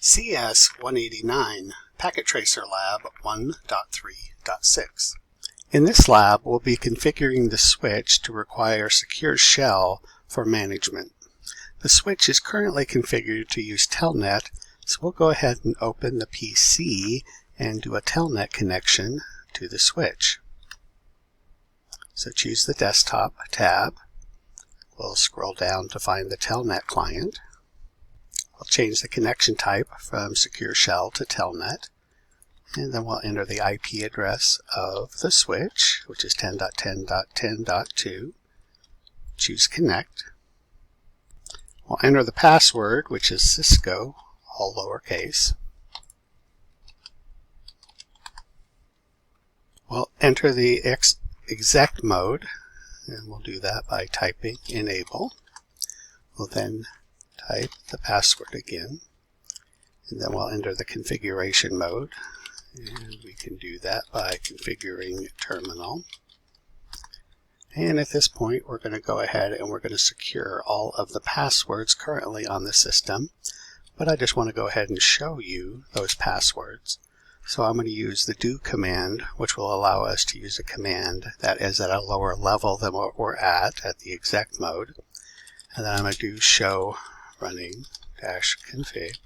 CS189 Packet Tracer Lab 1.3.6. In this lab, we'll be configuring the switch to require secure shell for management. The switch is currently configured to use Telnet, so we'll go ahead and open the PC and do a Telnet connection to the switch. So choose the Desktop tab. We'll scroll down to find the Telnet client. We'll change the connection type from Secure Shell to Telnet, and then we'll enter the IP address of the switch, which is 10.10.10.2. Choose Connect. We'll enter the password, which is Cisco, all lowercase. We'll enter the exec mode, and we'll do that by typing enable. We'll then type the password again, and then we'll enter the configuration mode, and we can do that by configuring terminal. And at this point, we're going to go ahead and we're going to secure all of the passwords currently on the system, but I just want to go ahead and show you those passwords. So I'm going to use the do command, which will allow us to use a command that is at a lower level than what we're at the exec mode. And then I'm going to do show running -config.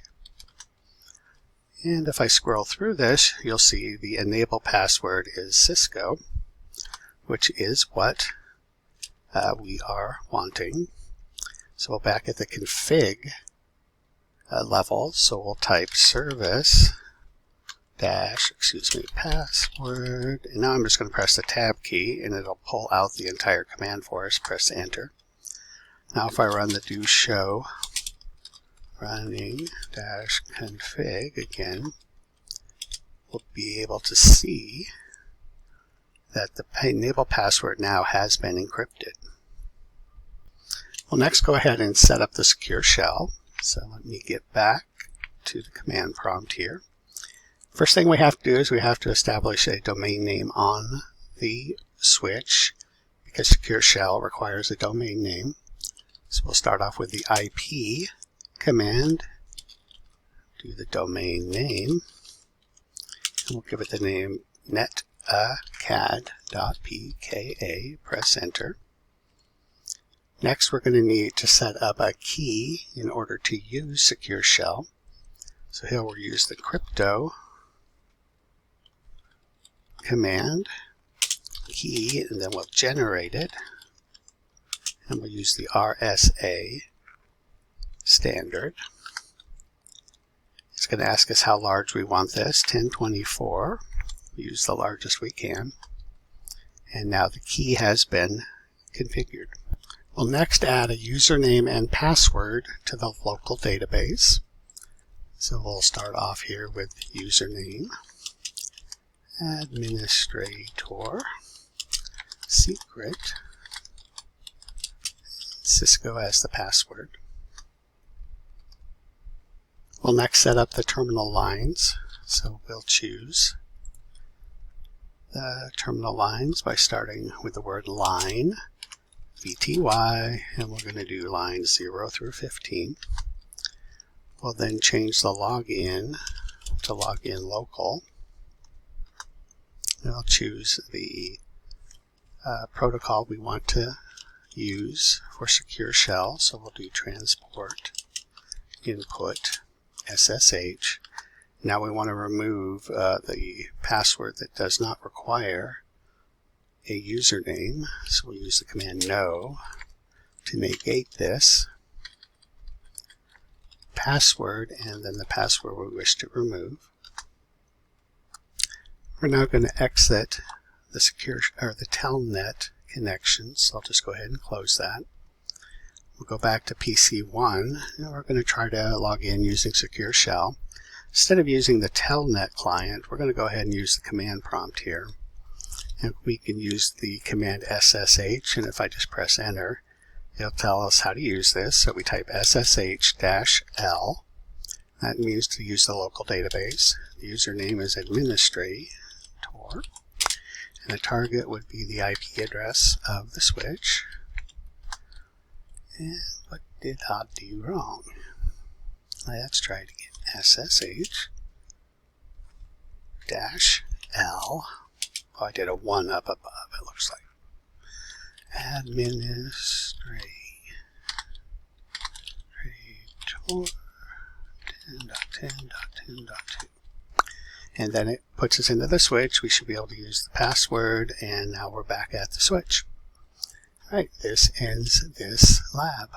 And if I scroll through this, you'll see the enable password is Cisco, which is what we are wanting. So we'll back at the config level, so we'll type password, and now I'm just going to press the tab key and it'll pull out the entire command for us. Press enter. Now if I run the do show running -config again, we'll be able to see that the enable password now has been encrypted. We'll next go ahead and set up the secure shell. So let me get back to the command prompt here. First thing we have to do is we have to establish a domain name on the switch, because secure shell requires a domain name. So we'll start off with the IP command, do the domain name, and we'll give it the name netacad.pka, press enter. Next, we're going to need to set up a key in order to use secure shell. So here we'll use the crypto command, key, and then we'll generate it, and we'll use the RSA standard. It's going to ask us how large we want this, 1024. We use the largest we can. And now the key has been configured. We'll next add a username and password to the local database. So we'll start off here with username, administrator, secret, Cisco as the password. We'll next set up the terminal lines. So we'll choose the terminal lines by starting with the word line, VTY, and we're going to do lines 0 through 15. We'll then change the login to login local. And I'll choose the protocol we want to use for secure shell. So we'll do transport input SSH. Now we want to remove the password that does not require a username. So we'll use the command no to negate this password, and then the password we wish to remove. We're now going to exit the the Telnet connection, so I'll just go ahead and close that. We'll go back to PC1, and we're going to try to log in using secure shell. Instead of using the Telnet client, we're going to go ahead and use the command prompt here. And we can use the command SSH, and if I just press enter, it'll tell us how to use this. So we type SSH-L. That means to use the local database. The username is administrator, and the target would be the IP address of the switch. And what did I do wrong? Let's try it again. SSH -L. Oh, I did a 1 up above, it looks like. Administrator 10.10.10.2. And then it puts us into the switch. We should be able to use the password, and now we're back at the switch. All right, this ends this lab.